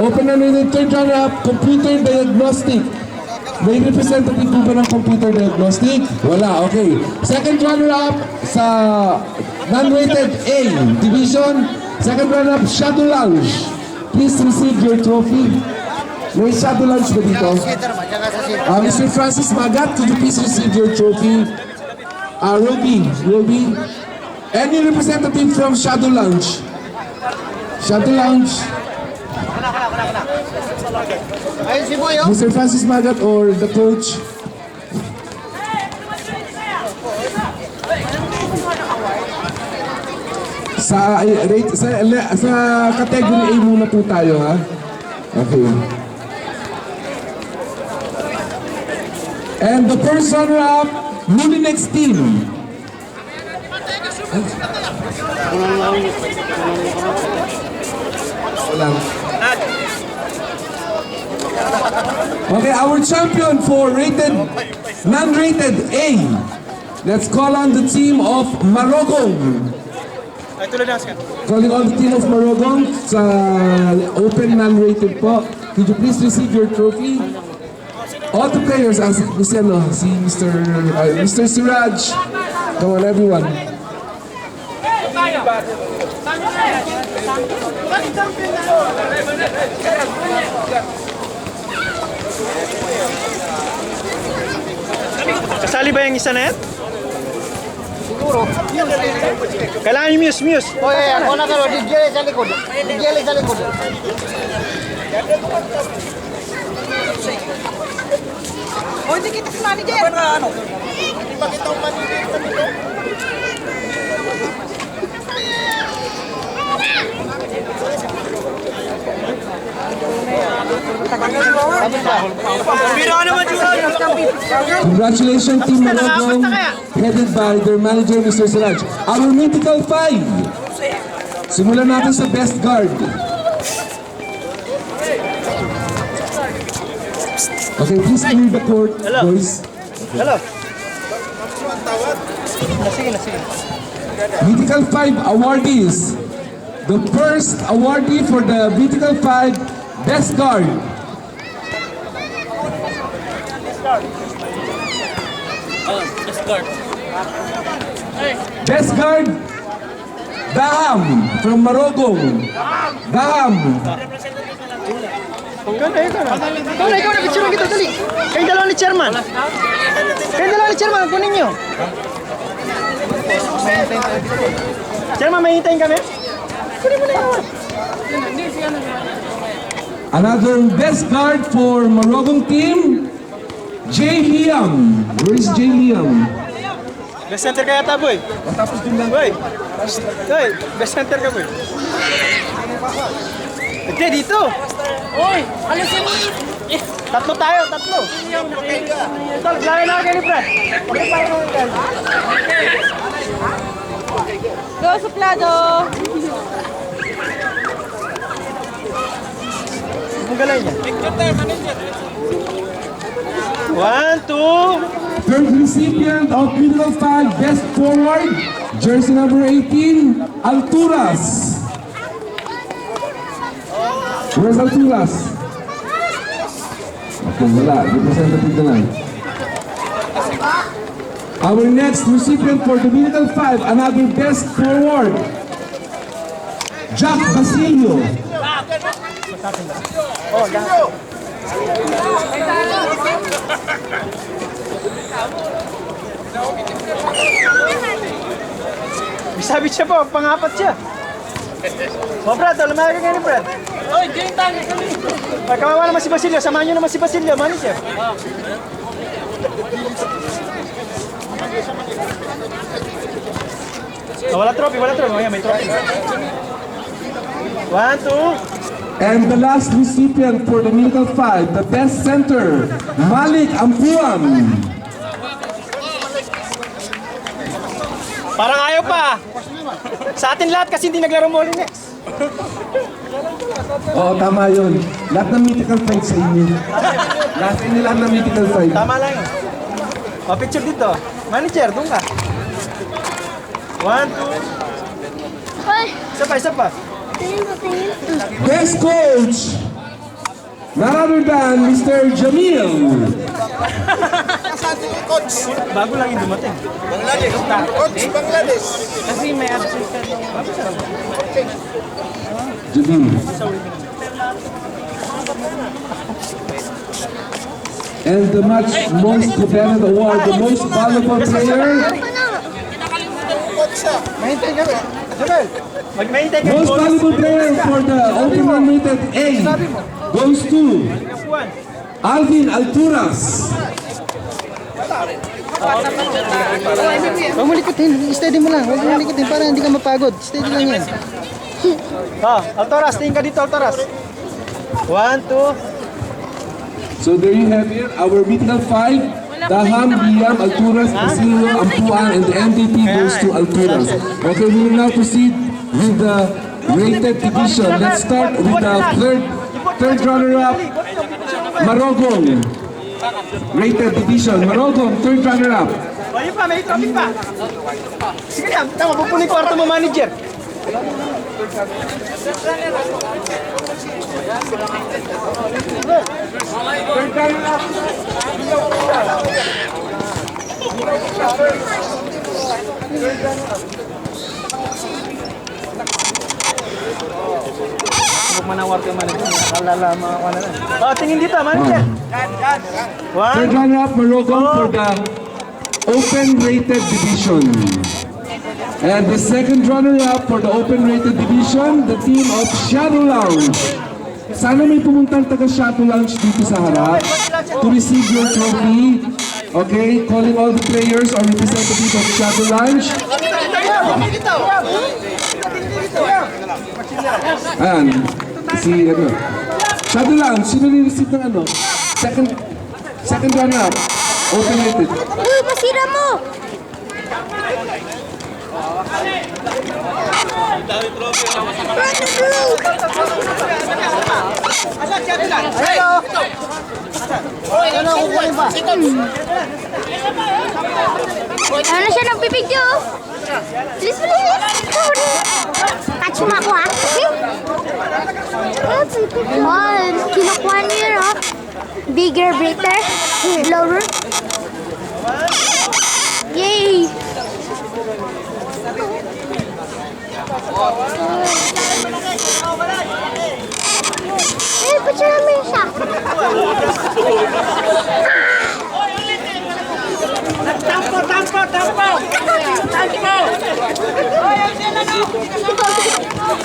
Open na rin yung third runner-up, computer diagnostic. May representative po ba ng computer diagnostic? Wala, okay. Second runner-up sa non-rated A division. Second runner-up, Shadow Lounge. Please receive your trophy. May Shadow Lounge ba dito? Mr. Francis Magat, could you please receive your trophy? Ruby. Any representative from Shadow Lounge? Shadow Lounge. Mr. Francis Magat or the coach? Sa category A muna po tayo, ha? Okay. And the first runner-up, Mulinex team. Okay, our champion for non-rated A. Let's call on the team of Marogong. Calling on the team of Marogong sa open non-rated po. Could you please receive your trophy? All the players, Mr. Siraj. Come on, everyone. Kasali ba yung isa na yan? Siguro. Kailangan yung muse. O ako na kayo, DJ sa likod. DJ sa likod. O, hindi kita si manager. Ano? Hindi pa kita manager dito. Congratulations, Team Marogong, headed by their manager, Mr. Siraj. Our mythical 5. Simulan natin sa best guard. Okay, please clear the court, boys. Hello. Mythical 5 awardees. The first awardee for the Mythical 5 Best Guard. Best Guard, Daham from Marogong. Daham. Ikaw na picture kita dali. Kayong dalawa ni chairman. Kunin nyo. Chairman, may hintayin kami? Kunin mo na yun. Another best guard for Marogong team, Jay Liam. Where is Jay Liam? Best center kaya ta, boy. Matapos din lang. Boy, best center ka, boy. Okay, dito. Oy, alisin mo. Tatlo tayo. Tol, lagay na kayo ni Fred. Go, suplado. Ang galay niya. 1, 2. Third recipient of Mythical 5 Best Forward, jersey number 18, Alturas. Where's Alturas? Okay, wala. Representative na lang. Our next recipient for the Mythical 5, another Best Forward, Jack Basilio. Bisabit siya po, pangapat siya. O Brad, lumayan ka ngayon ni Brad. Oy, diyan tayo kami. Kawawa naman si Basilio, samahan nyo naman si Basilio, manager. Wala trophy. May trophy. 1, 2. And the last recipient for the Mythical 5, the Best Center, Malik Ampuan. Parang ayaw pa. Sa atin lahat kasi hindi naglaro Molinex. Oo, tama yun. Lahat ng Mythical 5 sa inyo. Lahat nila ng Mythical 5. Tama lang yun. O, picture dito. Manager, doon ka. 1, 2. Ay, Isa pa. tingin. Best Coach, None other than Mr. Jamil. Bago lang yung dumating. Bangladesh. Kasi may absent ka. Jamil. And the much most coveted award, the most valuable player, Mahintay kami. Joel. Magmahintay ka. most valuable player for the open unrated A goes to Alvin Alturas. Huwag mo likutin. Steady mo lang. Huwag mo likutin para hindi ka mapagod. Steady lang yan. Altoras, tingin ka dito, Altoras. 1, 2. So there you have it, our mythical five. Daham, Liam, Alturas, Basilio, Ampuan, and the MVP goes to Alturas. Okay, we will now proceed with the rated division. Let's start with the third runner-up, Marogong. Rated division, Marogong, third runner-up. O, yun pa, may trophy pa. Sige na, tama, pupunin kwarto mo, manager. Huwag manawar ka, manager. Nakalala, mga kwana na. O, tingin dito, manager. Third 1, runner-up, Marogong for the open rated division. And the second runner-up for the open rated division, the team of Shadow Lounge. Sana may pumuntang taga Shadow Lounge dito sa harap to receive your trophy. Okay, calling all the players or representatives of Shadow Lounge. Ayan, si ano, Shadow Lounge, sino ni-receive ng ano? Second runner-up, open rated. Uy, pasira mo! Ano, kukunin pa? Ano na siya nagpipigyo? Bilis, bilis! Catch mo ako, ha? Oh, kinukuha niyo yun, oh. Bigger, breaker, lower. Yay! Eh, ba't siya namin siya?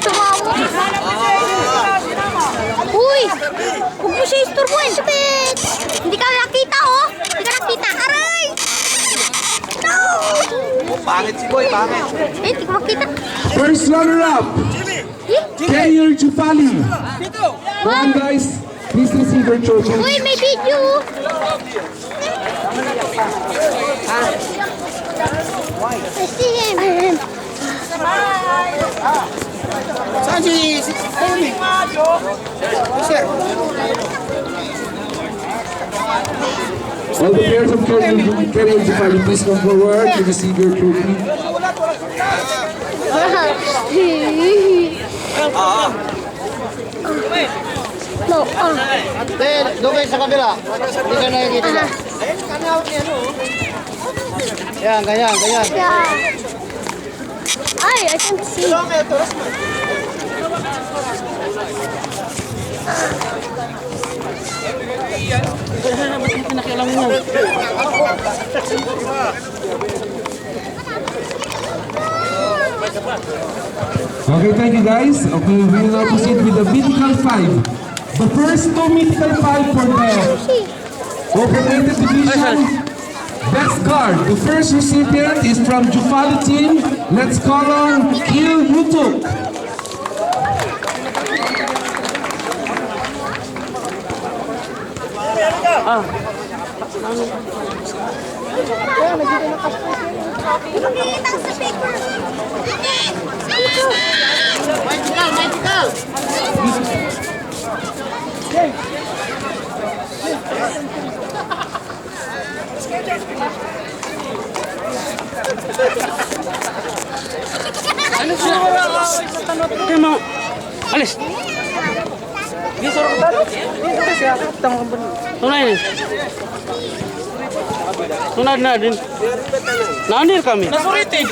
Tumawa. Uy! Huwag mo siya isturbuin. Stupid! Hindi ka nakita, oh! Hindi ka nakita. Aray! No! Pangit si Boy, pangit. Eh, hindi ko makita. First runner-up, Kenyer Jufali. Come on guys, please receive your trophy. Uy, may video! I see him. Saan si... Sir. All the players of Kenyer Jufali, please come forward to receive your trophy. No, Doon kayo sa kabila. Hindi ka nakikita. Yan, ganyan, ganyan. yeah. Ay, I can't see. Okay, thank you guys. Okay, we will now proceed with the mythical five. The first two mythical five for the open-rated division. Best card. The first recipient is from Jufali team. Let's call on Il Yutuk. Nakikita ko sa paper. Alis! Gisor ko talo. Dito kasi ako. Tama ka ba? Tunay ni. Tunad na din. Nandir kami. Nasuritin.